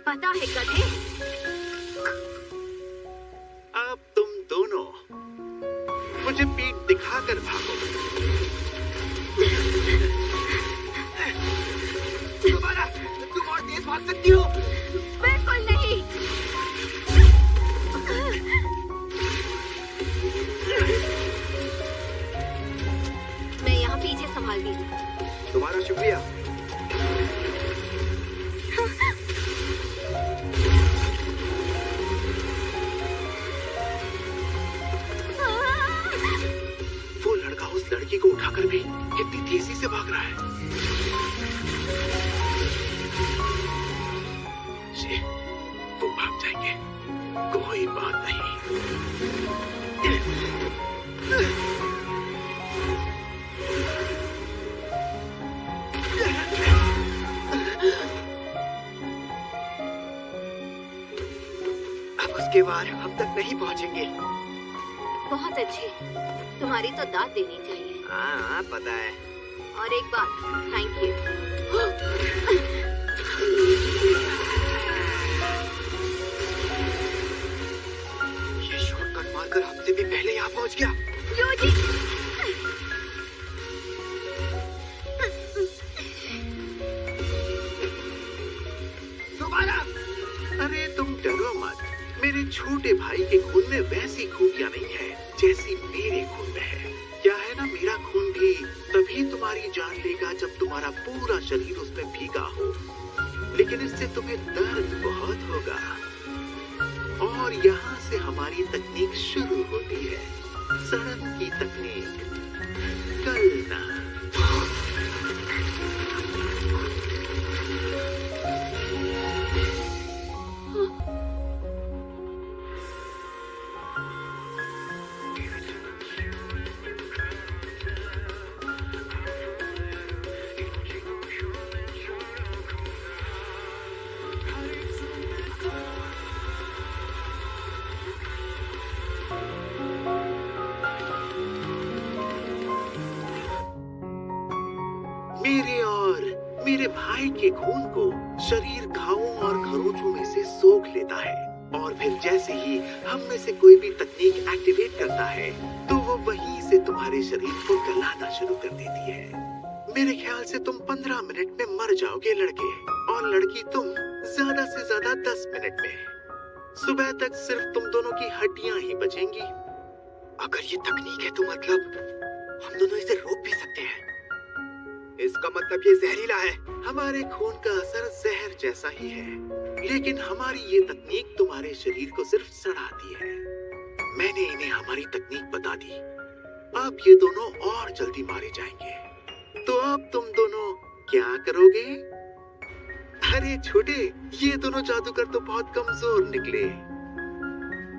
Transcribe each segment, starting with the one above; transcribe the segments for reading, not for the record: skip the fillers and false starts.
पता है गधे। अब तुम दोनों मुझे पीठ दिखाकर भागो। दोबारा तुम और तेज भाग सकती हो। बिल्कुल नहीं। मैं यहाँ पीछे संभाल दी। तुम्हारा शुक्रिया। वो लड़का उस लड़की को उठाकर भी कितनी तेजी से भाग रहा है। जी, वो भाग जाएंगे, कोई बात नहीं। अब उसके बाद हम तक नहीं पहुंचेंगे। बहुत अच्छे, तुम्हारी तो दाद देनी चाहिए। हाँ पता है। और एक बात, थैंक यू। ये शॉर्टकट मारकर हमसे भी पहले यहाँ पहुंच गया। यूजी, दोबारा। अरे तुम डरो मत, मेरे छोटे भाई के खून में वैसी खूबियां नहीं है जैसी मेरे खून में है। क्या है ना, मेरा खून भी तभी तुम्हारी जान लेगा जब तुम्हारा पूरा शरीर उसमें भीगा हो, लेकिन इससे तुम्हें दर्द बहुत होगा। और यहाँ से हमारी तकनीक शुरू होती है, सड़न की तकनीक। कलना। मेरे और मेरे भाई के खून को शरीर घावों और खरोंचों में से सोख लेता है, और फिर जैसे ही हम में से कोई भी तकनीक एक्टिवेट करता है तो वो वहीं से तुम्हारे शरीर को गलाना शुरू कर देती है। मेरे ख्याल से तुम 15 मिनट में मर जाओगे लड़के, और लड़की तुम ज्यादा से ज्यादा 10 मिनट में। सुबह तक सिर्फ तुम दोनों की हड्डियां ही बचेंगी। अगर ये तकनीक है तो मतलब हम दोनों इसे रोक भी सकते हैं। इसका मतलब ये जहरीला है। हमारे खून का असर जहर जैसा ही है, लेकिन हमारी ये तकनीक तुम्हारे शरीर को सिर्फ सड़ाती है। मैंने इन्हें हमारी तकनीक बता दी। अब ये दोनों और जल्दी मारे जाएंगे। तो अब तुम दोनों क्या करोगे? अरे छोटे, ये दोनों जादूगर तो बहुत कमजोर निकले।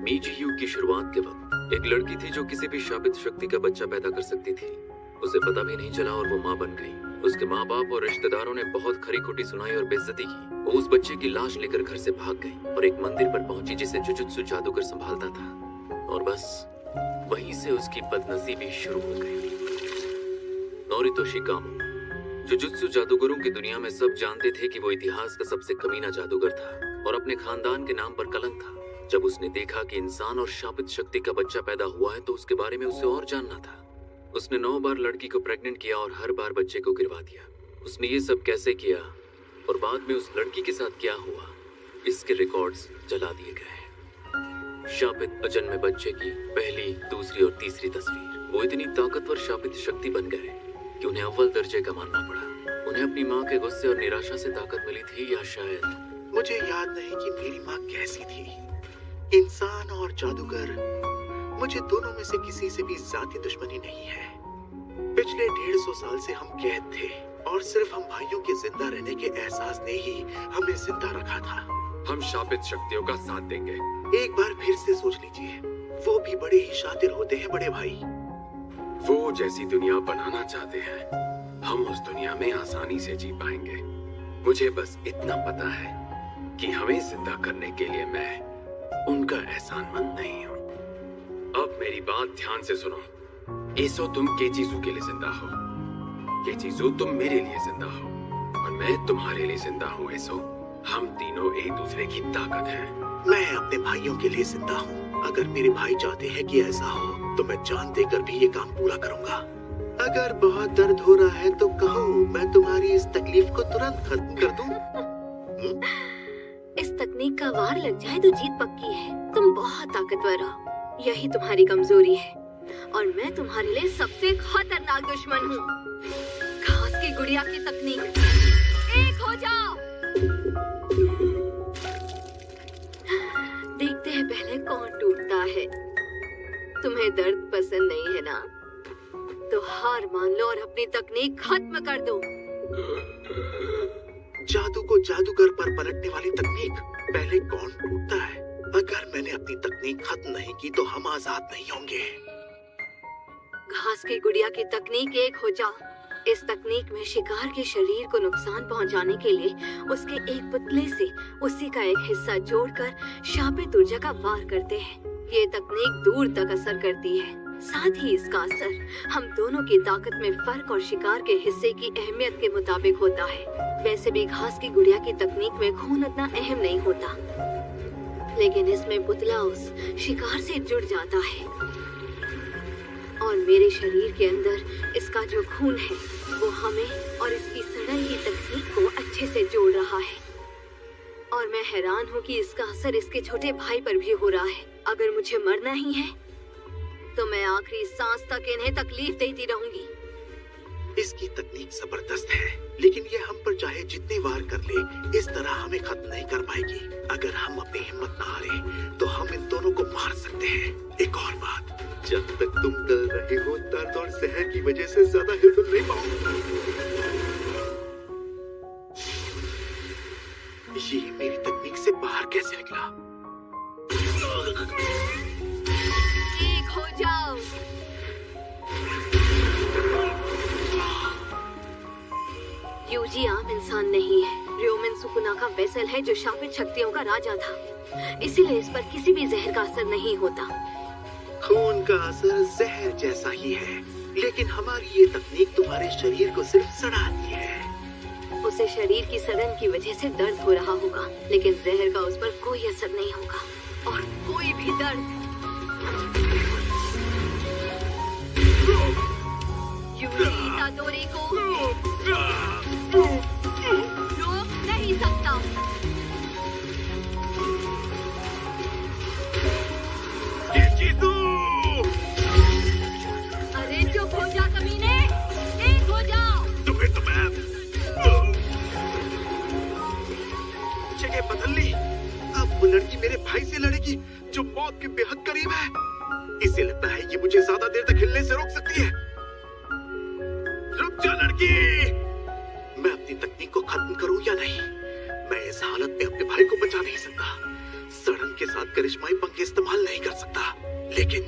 मीजी युग की शुरुआत के वक्त एक लड़की थी जो किसी भी शापित शक्ति का बच्चा पैदा कर सकती थी। उसे पता भी नहीं चला और वो माँ बन गई। उसके माँ बाप और रिश्तेदारों ने बहुत खरी खोटी सुनाई और बेइज्जती की। वो उस बच्चे की लाश लेकर घर से भाग गई और एक मंदिर पर पहुंची जिसे जुजुत्सु जादूगर संभालता था, और बस वहीं से उसकी बदनसीबी शुरू हो गई। नोरितो कामो जुजुत्सु जादूगरों की दुनिया में सब जानते थे कि वो इतिहास का सबसे कमीना जादूगर था और अपने खानदान के नाम पर कलंक था। जब उसने देखा कि इंसान और शापित शक्ति का बच्चा पैदा हुआ है तो उसके बारे में उसे और जानना था। उसने 9 बार लड़की को प्रेग्नेंट किया और हर बार बच्चे को गिरवा दिया। उसने ये सब कैसे किया और बाद में उस लड़की के साथ क्या हुआ, इसके रिकॉर्ड्स जला दिए गए। शापित अजन्मे बच्चे की पहली, दूसरी और तीसरी तस्वीर। वो इतनी ताकतवर शापित शक्ति बन गए कि उन्हें अव्वल दर्जे का मानना पड़ा। उन्हें अपनी माँ के गुस्से और निराशा से ताकत मिली थी, या शायद मुझे याद नहीं कि मेरी माँ कैसी थी। इंसान और जादूगर, मुझे दोनों में से किसी से भी जाती दुश्मनी नहीं है। पिछले 150 साल से हम कैद थे और सिर्फ हम भाइयों के जिंदा रहने के एहसास ने ही हमें जिंदा रखा था। हम शापित शक्तियों का साथ देंगे। एक बार फिर से सोच लीजिए, वो भी बड़े ही शातिर होते हैं बड़े भाई। वो जैसी दुनिया बनाना चाहते हैं, हम उस दुनिया में आसानी से जी पाएंगे। मुझे बस इतना पता है कि हमें जिंदा करने के लिए मैं उनका एहसानमंद नहीं हूँ। अब मेरी बात ध्यान से सुनो। एसो, तुम केचिजू के लिए जिंदा हो। केचिजू, तुम मेरे लिए जिंदा हो और मैं तुम्हारे लिए जिंदा हूँ। एसो, हम तीनों एक दूसरे की ताकत हैं। मैं अपने भाइयों के लिए जिंदा हूँ। अगर मेरे भाई चाहते हैं कि ऐसा हो तो मैं जान देकर भी ये काम पूरा करूँगा। अगर बहुत दर्द हो रहा है तो कहो, मैं तुम्हारी इस तकलीफ को तुरंत खत्म कर दूँ। इस तकनीक का वार लग जाए तो जीत पक्की है। तुम बहुत ताकतवर हो, यही तुम्हारी कमजोरी है और मैं तुम्हारे लिए सबसे खतरनाक दुश्मन हूँ। घास की गुड़िया की तकनीक, एक हो जाओ। देखते हैं पहले कौन टूटता है। तुम्हें दर्द पसंद नहीं है ना, तो हार मान लो और अपनी तकनीक खत्म कर दो। जादू को जादूगर पर पलटने वाली तकनीक, पहले कौन टूटता है? अगर मैंने अपनी तकनीक खत्म नहीं की तो हम आजाद नहीं होंगे। घास की गुड़िया की तकनीक, एक हो जा। इस तकनीक में शिकार के शरीर को नुकसान पहुंचाने के लिए उसके एक पुतले से उसी का एक हिस्सा जोड़कर शापित ऊर्जा का वार करते हैं। ये तकनीक दूर तक असर करती है। साथ ही इसका असर हम दोनों की ताकत में फर्क और शिकार के हिस्से की अहमियत के मुताबिक होता है। वैसे भी घास की गुड़िया की तकनीक में खून उतना अहम नहीं होता, लेकिन इसमें पुतला उस शिकार से जुड़ जाता है और मेरे शरीर के अंदर इसका जो खून है वो हमें और इसकी सड़न की तकनीक को अच्छे से जोड़ रहा है। और मैं हैरान हूँ कि इसका असर इसके छोटे भाई पर भी हो रहा है। अगर मुझे मरना ही है तो मैं आखिरी सांस तक इन्हें तकलीफ देती रहूंगी। इसकी तकनीक जबरदस्त है, लेकिन ये हम पर चाहे जितने वार कर ले, इस तरह हमें खत्म नहीं कर पाएगी। अगर हम अपनी हिम्मत न हारे तो हम इन दोनों को मार सकते हैं। एक और बात, जब तक तुम डर रहे हो, दर्द और जहर की वजह से ज्यादा हिलजुल नहीं पाओगे। ये मेरी तकनीक से बाहर कैसे निकला? एक हो जाओ। यूजी आम इंसान नहीं है। र्योमिन सुकुना का वेसल है जो शापित शक्तियों का राजा था, इसीलिए इस पर किसी भी जहर का असर नहीं होता। खून का असर जहर जैसा ही है, लेकिन हमारी ये तकनीक तुम्हारे शरीर को सिर्फ सड़ाती है। उसे शरीर की सड़न की वजह से दर्द हो रहा होगा, लेकिन जहर का उस पर कोई असर नहीं होगा और कोई भी दर्द यूजी इतादोरी को रोक नहीं सकता। अरे चुप हो जा कमीने, एक हो जाओ। तुम्हें तो मैं जगह बदल ली। अब वो लड़की मेरे भाई से लड़ेगी जो मौत के बेहद करीब है। इसे लगता है कि मुझे ज्यादा देर तक हिलने से रोक सकती है। रुक जा लड़की, मैं अपनी तकनीक को खत्म करूं या नहीं? मैं इस हालत में अपने भाई को बचा नहीं सकता। सड़न के साथ करिश्माई पंख इस्तेमाल नहीं कर सकता, लेकिन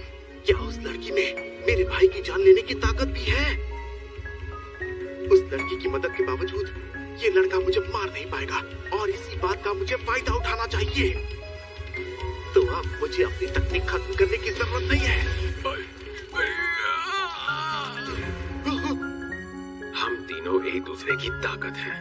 क्या उस लड़की में मेरे भाई की जान लेने की ताकत भी है? उस लड़की की मदद के बावजूद ये लड़का मुझे मार नहीं पाएगा और इसी बात का मुझे फायदा उठाना चाहिए। तो अब मुझे अपनी तकनीक खत्म करने की जरूरत नहीं है। हम तीनों एक दूसरे की ताकत हैं।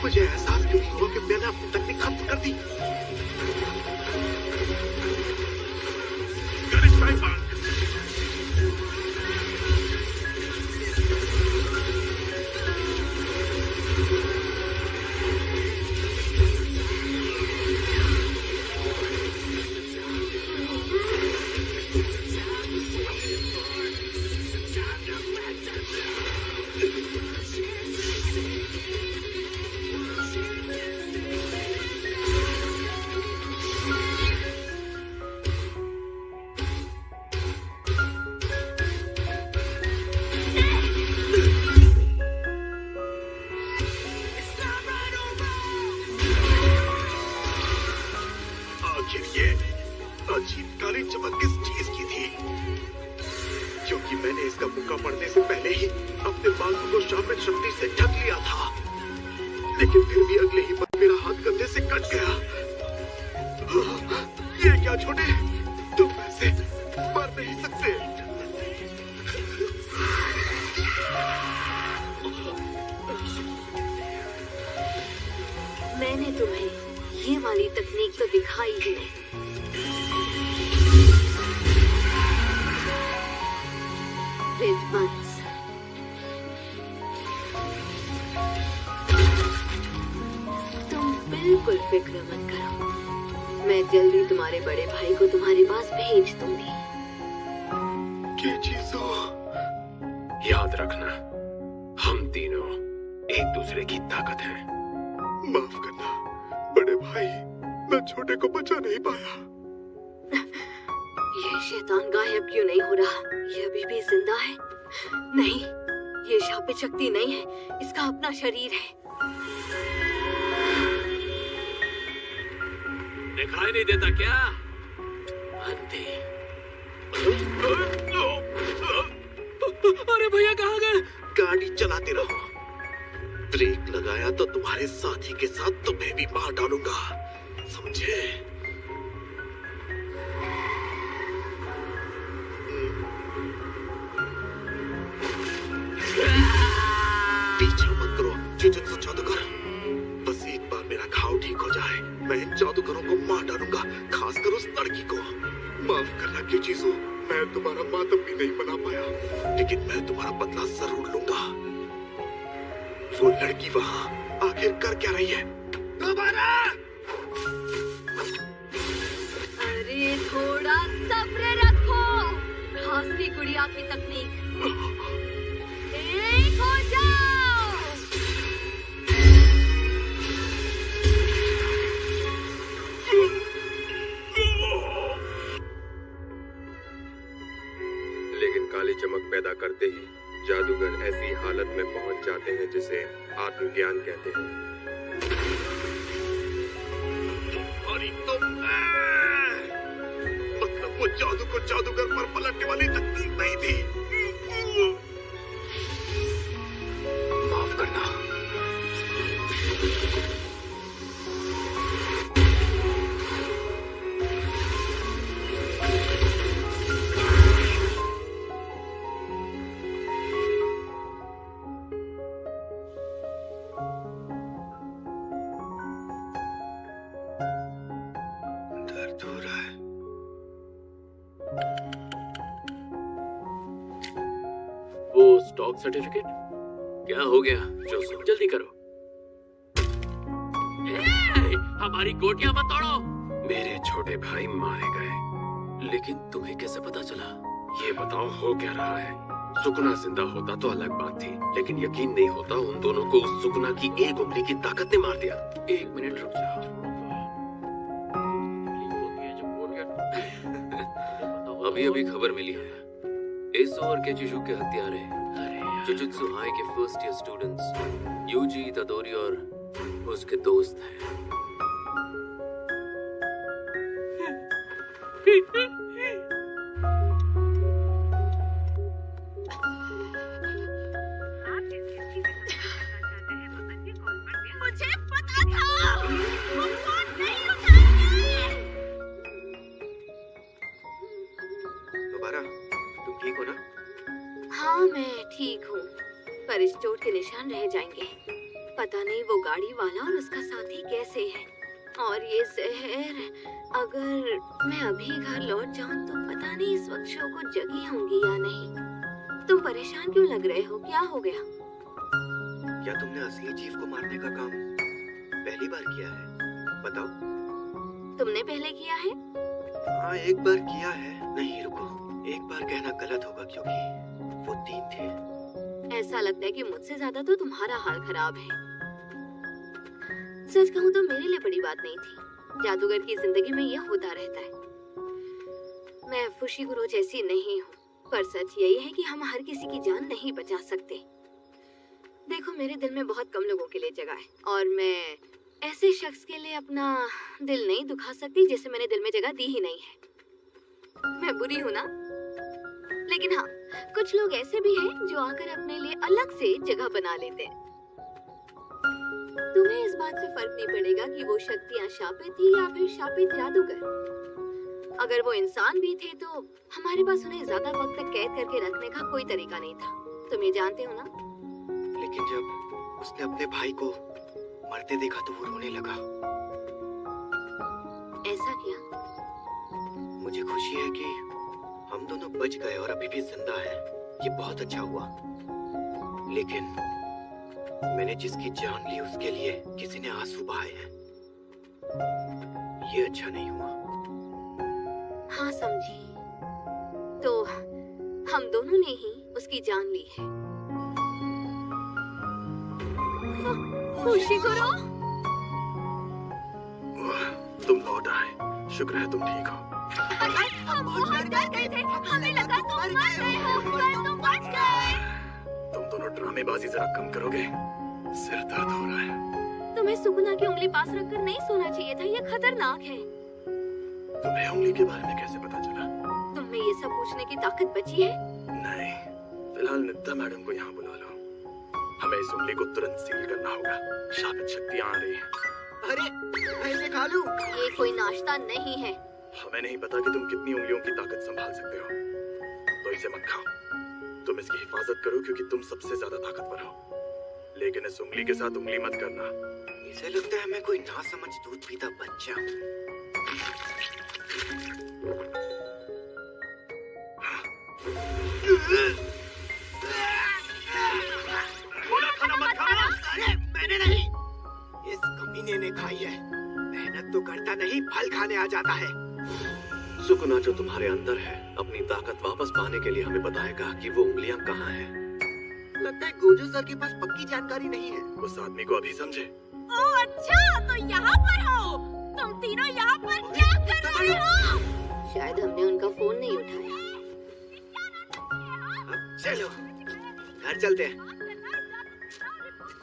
मुझे एहसास क्यों नहीं हुआ कि मैंने अपनी तकनीक खत्म कर दी? लेकिन फिर भी अगले ही पल मेरा हाथ कंधे से कट गया। ये क्या छोटे, नहीं सकते। मैंने तुम्हें ये वाली तकनीक तो दिखाई ही नहीं। विद्वांस, तुम बिल्कुल फिक्र मत करो, मैं जल्दी तुम्हारे बड़े भाई को तुम्हारे पास भेज दूंगी। ये चीजों याद रखना, हम तीनों एक दूसरे की ताकत हैं। माफ करना बड़े भाई, मैं छोटे को बचा नहीं पाया। ये शैतान गायब क्यों नहीं हो रहा? ये अभी भी जिंदा है? नहीं, ये शापित शक्ति नहीं है, इसका अपना शरीर है। दिखाई नहीं देता क्या? अंधे। अरे भैया कहाँ गए? गाड़ी चलाते रहो। ब्रेक लगाया तो तुम्हारे साथी के साथ तुम्हें भी मार डालूंगा, समझे? पीछा मत करो, जुजुत्सु जादूगर। बस एक बार मेरा घाव ठीक हो जाए, मैं इन जादूगरों को मार डालूंगा, खासकर उस लड़की को। माफ करना की चीजों, मैं तुम्हारा मातम भी नहीं बना पाया, लेकिन मैं तुम्हारा बदला जरूर लूंगा। वो लड़की वहाँ आखिर कर क्या रही है? दोबारा! अरे थोड़ा सब्र रखो। घास की गुड़िया की तकनीक। एक हो जाओ। लेकिन काली चमक पैदा करते ही जादूगर ऐसी हालत में पहुंच जाते हैं जिसे आत्मज्ञान कहते हैं। अरे तो मतलब वो जादू को जादूगर पर पलटने वाली तकनीक नहीं थी। माफ करना। दर्द हो रहा है। वो स्टॉक सर्टिफिकेट क्या हो गया? जोसो जल्दी करो। हमारी गोटियां मत तोड़ो। मेरे छोटे भाई मारे गए। लेकिन तुम्हें कैसे पता चला? ये बताओ हो क्या रहा है? सुकना जिंदा होता तो अलग बात थी, लेकिन यकीन नहीं होता उन दोनों को उस सुकना की एक उंगली की ताकत ने मार दिया। एक मिनट रुक जाओ। अभी अभी खबर मिली है, एसो और केचिशु के हत्यारे जुजुत्सु हाई के first year students Yuji, Itadori और उसके दोस्त हैं। मुझे पता था वो फोन नहीं उठाएंगे। दोबारा, तुम ठीक हो ना? हाँ मैं ठीक हूँ, पर इस चोट के निशान रह जाएंगे। पता नहीं वो गाड़ी वाला और उसका साथी कैसे है। और ये जहर, अगर मैं अभी घर लौट जाऊँ तो पता नहीं इस वक्त शो को जगी होंगी या नहीं। तुम परेशान क्यों लग रहे हो? क्या हो गया? क्या तुमने असली जीव को मारने का काम पहली बार किया है? बताओ। तुमने पहले किया है? हाँ, एक बार किया है। नहीं रुको, एक बार कहना गलत होगा क्योंकि वो 3 थे। ऐसा लगता है कि मुझसे ज्यादा तो तुम्हारा हाल खराब है। सच कहूँ तो मेरे लिए बड़ी बात नहीं थी। जादूगर की जिंदगी में यह होता रहता है। मैं फुशिगुरो जैसी नहीं हूँ, पर सच यही है कि हम हर किसी की जान नहीं बचा सकते। देखो, मेरे दिल में बहुत कम लोगों के लिए जगह है, और मैं ऐसे शख्स के लिए अपना दिल नहीं दुखा सकती जिसे मैंने दिल में जगह दी ही नहीं है। मैं बुरी हूँ ना? लेकिन हाँ, कुछ लोग ऐसे भी हैं जो आकर अपने लिए अलग से जगह बना लेते हैं। तुम्हें इस बात से फर्क नहीं पड़ेगा कि वो शक्तियाँ शापित थी या फिर शापित जादूगर। अगर वो इंसान भी थे तो हमारे पास उन्हें ज्यादा वक्त तक कैद करके रखने का कोई तरीका नहीं था। तुम ये जानते हो ना? लेकिन जब उसने अपने भाई को मरते देखा तो वो रोने लगा। ऐसा क्या? मुझे खुशी है कि हम दोनों बच गए और अभी भी जिंदा हैं। ये बहुत अच्छा हुआ। लेकिन मैंने जिसकी जान ली उसके लिए किसी ने आंसू बहाए हैं। ये अच्छा नहीं हुआ। हाँ समझी। तो हम दोनों ने ही उसकी जान ली है। खुशी करो। तुम लौट आए। शुक्र है तुम ठीक हो। हम बहुत डर गए थे। हमें लगा तुम मर गए हो, पर तुम बच गए। तुम दोनों ड्रामेबाजी जरा कम करोगे? सिर दर्द हो रहा है। तुम्हें सुकुना की उंगली पास रखकर नहीं सोना चाहिए था। ये खतरनाक है। तुम्हें उंगली के बारे में कैसे पता चला? तुम्हें ये सब पूछने की ताकत बची है? नहीं, फिलहाल नित्ता मैडम को यहाँ बुला लो। हमें इस उंगली को तुरंत सील करना होगा। शापित शक्तियाँ आ रही हैं। अरे मैं इसे खा लूं? ये कोई नाश्ता नहीं है। हमें नहीं पता कि तुम कितनी उंगलियों की ताकत संभाल सकते हो, तो इसे मत खाओ। तुम इसकी हिफाजत करो क्योंकि तुम सबसे ज्यादा ताकतवर हो। लेकिन इस उंगली के साथ उंगली मत करना। इसे लगता है मैं कोई नासमझ दूध पीता बच्चा हूँ। खाना मत खाना। अरे मैंने नहीं, इस कमीने ने खाई है। मेहनत तो करता नहीं, फल खाने आ जाता है। सुकुना जो तुम्हारे अंदर है अपनी ताकत वापस पाने के लिए हमें बताएगा कि वो उंगलियां कहाँ हैं। लगता है गोजो सर के पास पक्की जानकारी नहीं है। उस आदमी को अभी समझे। ओह अच्छा, तो यहाँ पर हो तुम तीनों। यहाँ पर क्या कर रहे हो? शायद हमने उनका फोन नहीं उठाया। अब चलो घर चलते हैं।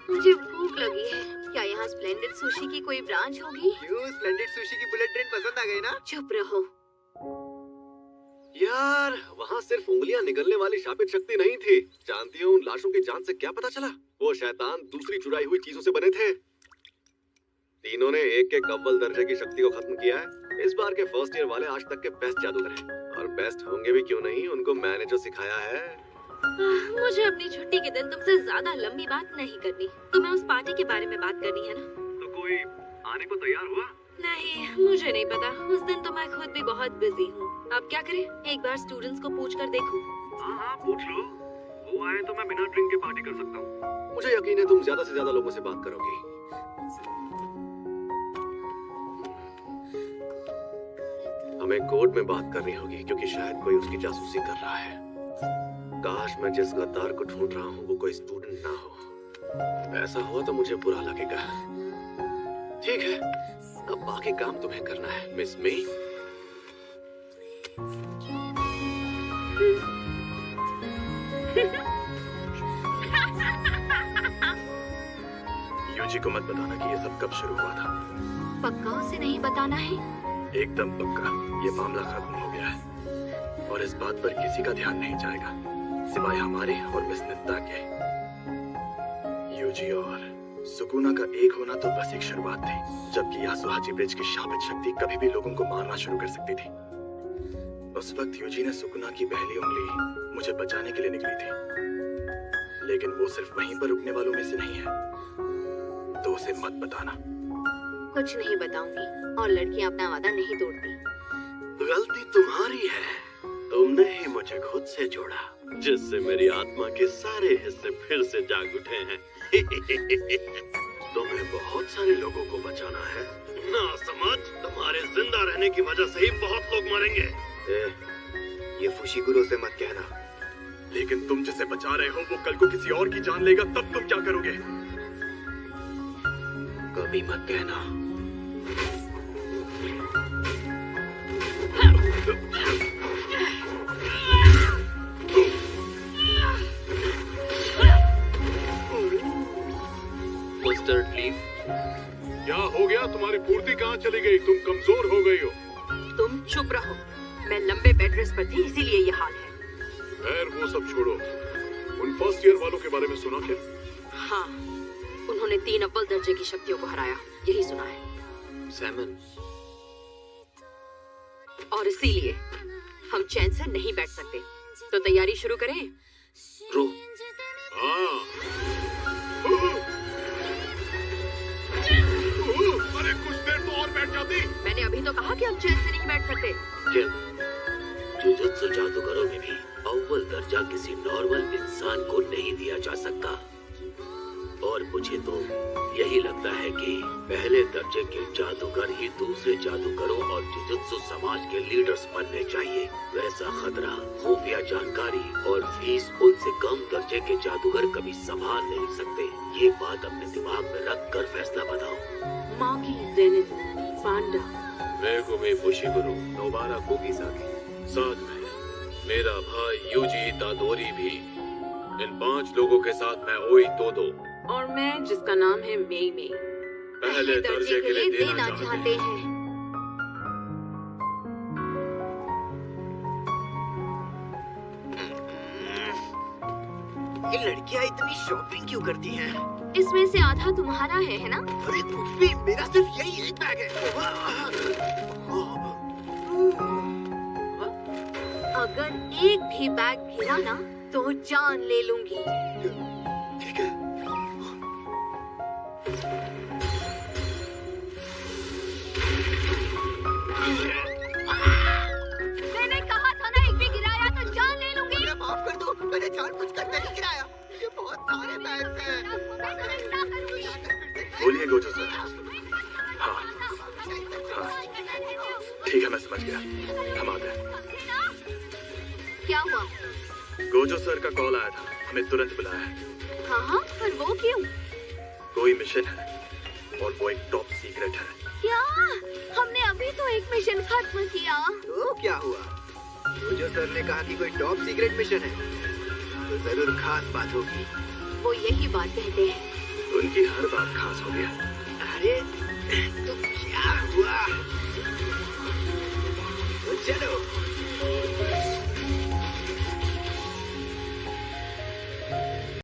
मुझे भूख लगी है। क्या यहाँ स्प्लेंडेड सुशी की कोई ब्रांच होगी? क्यों, स्प्लेंडेड सुशी की बुलेट ट्रेन पसंद आ गई ना? चुप रहो। यार वहाँ सिर्फ उंगलियां निकलने वाली शापित शक्ति नहीं थी। जानती हो उन लाशों की जान से क्या पता चला? वो शैतान दूसरी चुराई हुई चीजों से बने थे। तीनों ने एक एक अव्वल दर्जे की शक्ति को खत्म किया है। इस बार के फर्स्ट ईयर वाले आज तक के बेस्ट जादूगर हैं। और बेस्ट होंगे भी क्यों नहीं, उनको मैंने जो सिखाया है। मुझे अपनी छुट्टी के दिन तुमसे ज्यादा लंबी बात नहीं करनी। तुम्हें उस पार्टी के बारे में बात करनी है ना? तो कोई आने को तैयार हुआ? नहीं, मुझे नहीं पता। उस दिन तो मैं खुद भी बहुत बिजी हूँ। अब क्या करें? एक बार स्टूडेंट्स को पूछ कर देखूं। हाँ पूछ लो। वो आए तो मैं बिना ड्रिंक के पार्टी कर सकता हूँ। मुझे यकीन है तुम ज्यादा से ज्यादा लोगों से बात करोगी। हमें कोर्ट में बात करनी होगी क्योंकि शायद कोई उसकी जासूसी कर रहा है। काश मैं जिस गद्दार को ढूंढ रहा हूँ वो कोई स्टूडेंट ना हो। ऐसा हुआ तो मुझे बुरा लगेगा। ठीक है, अब बाकी काम तुम्हें करना है मिस मी। यूजी को मत बताना कि ये सब कब शुरू हुआ था। पक्का उसे नहीं बताना है? एकदम पक्का। ये मामला खत्म हो गया है और इस बात पर किसी का ध्यान नहीं जाएगा सिवाय हमारे और मिस नित्ता के। यूजी और सुकुना का एक होना तो बस एक शुरुआत थी, जबकि यासुहाची ब्रिज की शापित शक्ति कभी भी लोगों को मारना शुरू कर सकती थी। उस वक्त यूजी ने सुकुना की पहली उंगली मुझे बचाने के लिए निकली थी, लेकिन वो सिर्फ वहीं पर रुकने वालों में से नहीं है, तो उसे मत बताना। कुछ नहीं बताऊंगी और लड़कियां अपना वादा नहीं तोड़ती। गलती तुम्हारी है, तुमने ही मुझे खुद से जोड़ा, जिससे मेरी आत्मा के सारे हिस्से फिर से जाग उठे हैं। तुम्हें बहुत सारे लोगों को बचाना है ना समझ। तुम्हारे जिंदा रहने की वजह से ही बहुत लोग मरेंगे। ये फुशिकुरो से मत कहना। लेकिन तुम जिसे बचा रहे हो वो कल को किसी और की जान लेगा, तब तुम क्या करोगे? कभी मत कहना। मिस्टर लीफ, क्या हो गया? तुम्हारी पूर्ति कहाँ चली गई? तुम कमजोर हो गई हो। तुम चुप रहो। मैं लंबे बेड रेस्ट पर थी, इसीलिए ये हाल है। खैर वो सब छोड़ो, उन फर्स्ट ईयर वालों के बारे में सुना क्या? हाँ, उन्होंने 3 अव्वल दर्जे की शक्तियों को हराया, यही सुना है। सैमन, और इसीलिए हम चैन से नहीं बैठ सकते। तो तैयारी शुरू करें। रो। अरे कुछ देर तो और बैठ जाती। मैंने अभी तो कहा कि हम चैन से नहीं बैठ सकते। जुजुत्सु जादूगरों में भी अव्वल दर्जा किसी नॉर्मल इंसान को नहीं दिया जा सकता। और मुझे तो यही लगता है कि पहले दर्जे के जादूगर ही दूसरे जादूगरों और जुजुत्सु समाज के लीडर्स बनने चाहिए। वैसा खतरा, खुफिया जानकारी और फीस उनसे कम दर्जे के जादूगर कभी संभाल नहीं सकते। ये बात अपने दिमाग में रख कर फैसला बनाओ। मागी जेनिन पांडा मेगुमी फुशिगुरु नोबारा कुकीसाकी, साथ में मेरा भाई यूजी तादोरी भी। इन 5 लोगों के साथ मैं ओई तोदो और मैं जिसका नाम है मेई मेई पहले दर्जे के लिए देना चाहते हैं। ये लड़कियां इतनी शॉपिंग क्यों करती हैं? इसमें से आधा तुम्हारा है ना? अरे कुछ भी, मेरा सिर्फ यही एक बैग है। अगर एक भी बैग गिरा ना तो जान ले लूंगी। ठीक है। मैंने कहा था ना, एक भी गिराया तो जान ले लूंगी। मुझे माफ कर दो, मैंने जानबूझकर नहीं गिराया। ये बहुत सारे बैग्स हैं। बोलिए गोजो सर। हाँ, ठीक है, मैं समझ गया। हम आ गए। क्या हुआ? गोजो सर का कॉल आया था, हमें तुरंत बुलाया है। हाँ, पर वो क्यों? कोई मिशन है और वो एक टॉप सीक्रेट है। क्या? हमने अभी तो एक मिशन खत्म किया। तो क्या हुआ? गोजो सर ने कहा कि कोई टॉप सीक्रेट मिशन है, तो जरूर खास बात होगी। वो यही बात कहते हैं। उनकी हर बात खास हो गया। अरे तो क्या हुआ?